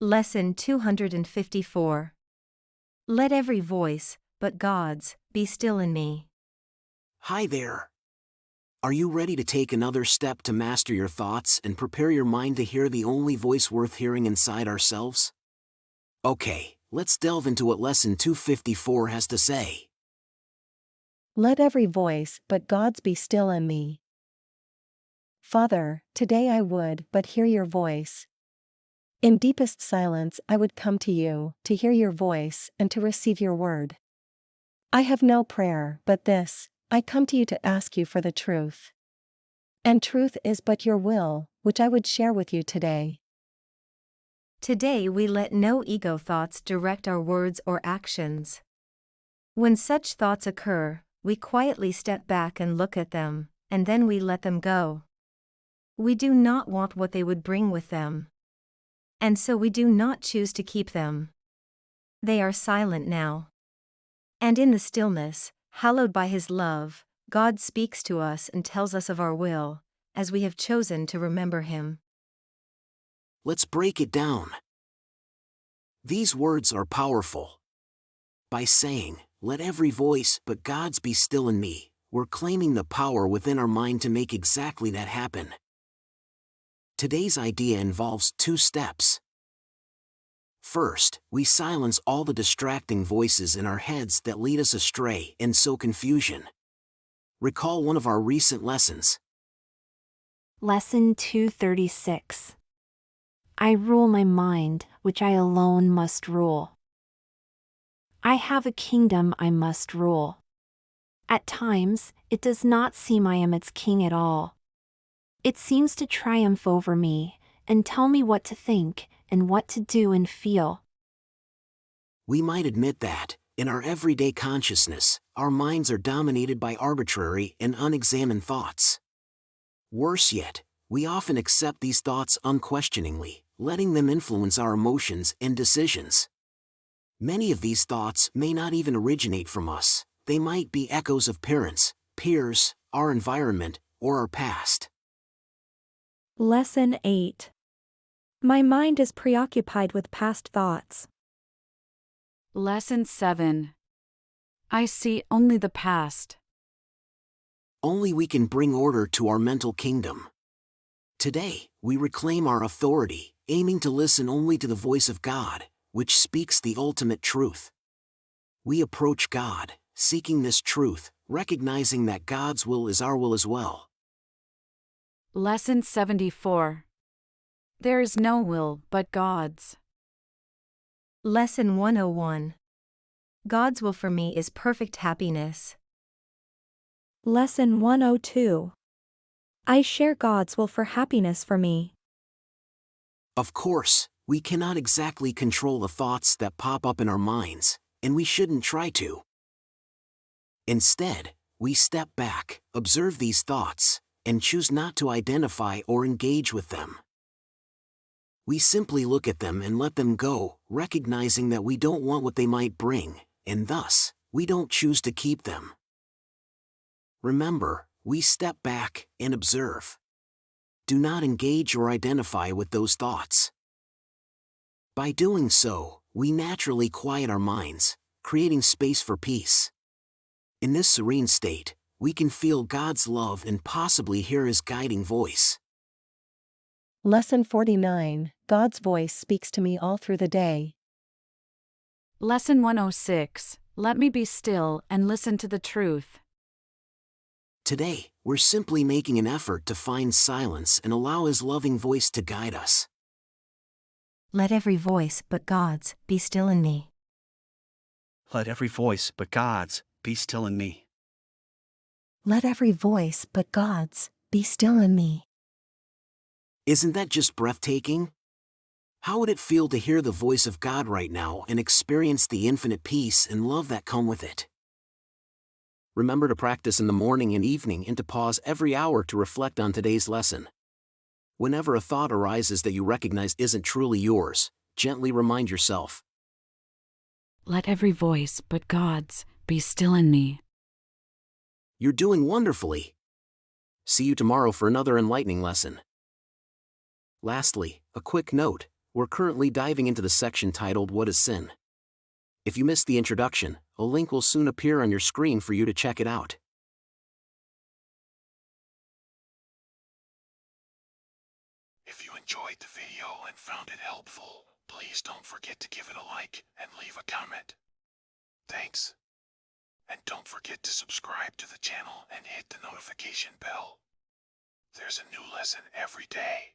Lesson 254. Let every voice, but God's, be still in me. Hi there. Are you ready to take another step to master your thoughts and prepare your mind to hear the only voice worth hearing inside ourselves? Okay, let's delve into what Lesson 254 has to say. Let every voice but God's be still in me. Father, today I would but hear your voice. In deepest silence I would come to you, to hear your voice and to receive your word. I have no prayer but this, I come to you to ask you for the truth. And truth is but your will, which I would share with you today. Today we let no ego thoughts direct our words or actions. When such thoughts occur, we quietly step back and look at them, and then we let them go. We do not want what they would bring with them. And so we do not choose to keep them. They are silent now. And in the stillness, hallowed by His love, God speaks to us and tells us of our will, as we have chosen to remember Him. Let's break it down. These words are powerful. By saying, "Let every voice but God's be still in me," we're claiming the power within our mind to make exactly that happen. Today's idea involves 2 steps. First, we silence all the distracting voices in our heads that lead us astray and sow confusion. Recall one of our recent lessons. Lesson 236. I rule my mind, which I alone must rule. I have a kingdom I must rule. At times, it does not seem I am its king at all. It seems to triumph over me, and tell me what to think, and what to do and feel. We might admit that, in our everyday consciousness, our minds are dominated by arbitrary and unexamined thoughts. Worse yet, we often accept these thoughts unquestioningly, letting them influence our emotions and decisions. Many of these thoughts may not even originate from us, they might be echoes of parents, peers, our environment, or our past. Lesson 8. My mind is preoccupied with past thoughts. Lesson 7. I see only the past. Only we can bring order to our mental kingdom. Today, we reclaim our authority, aiming to listen only to the voice of God, which speaks the ultimate truth. We approach God, seeking this truth, recognizing that God's will is our will as well. Lesson 74. There is no will but God's. Lesson 101. God's will for me is perfect happiness. Lesson 102. I share God's will for happiness for me. Of course, we cannot exactly control the thoughts that pop up in our minds, and we shouldn't try to. Instead, we step back, observe these thoughts, and choose not to identify or engage with them. We simply look at them and let them go, recognizing that we don't want what they might bring, and thus, we don't choose to keep them. Remember, we step back and observe. Do not engage or identify with those thoughts. By doing so, we naturally quiet our minds, creating space for peace. In this serene state, we can feel God's love and possibly hear His guiding voice. Lesson 49. God's voice speaks to me all through the day. Lesson 106. Let me be still and listen to the truth. Today, we're simply making an effort to find silence and allow His loving voice to guide us. Let every voice but God's be still in me. Let every voice but God's be still in me. Let every voice but God's be still in me. Isn't that just breathtaking? How would it feel to hear the voice of God right now and experience the infinite peace and love that come with it? Remember to practice in the morning and evening and to pause every hour to reflect on today's lesson. Whenever a thought arises that you recognize isn't truly yours, gently remind yourself, Let every voice but God's be still in me. "You're doing wonderfully." See you tomorrow for another enlightening lesson. Lastly, a quick note, We're currently diving into the section titled What is Sin? If you missed the introduction, a link will soon appear on your screen for you to check it out. If you enjoyed the video and found it helpful, please don't forget to give it a like and leave a comment. Thanks. And don't forget to subscribe to the channel and hit the notification bell. There's a new lesson every day.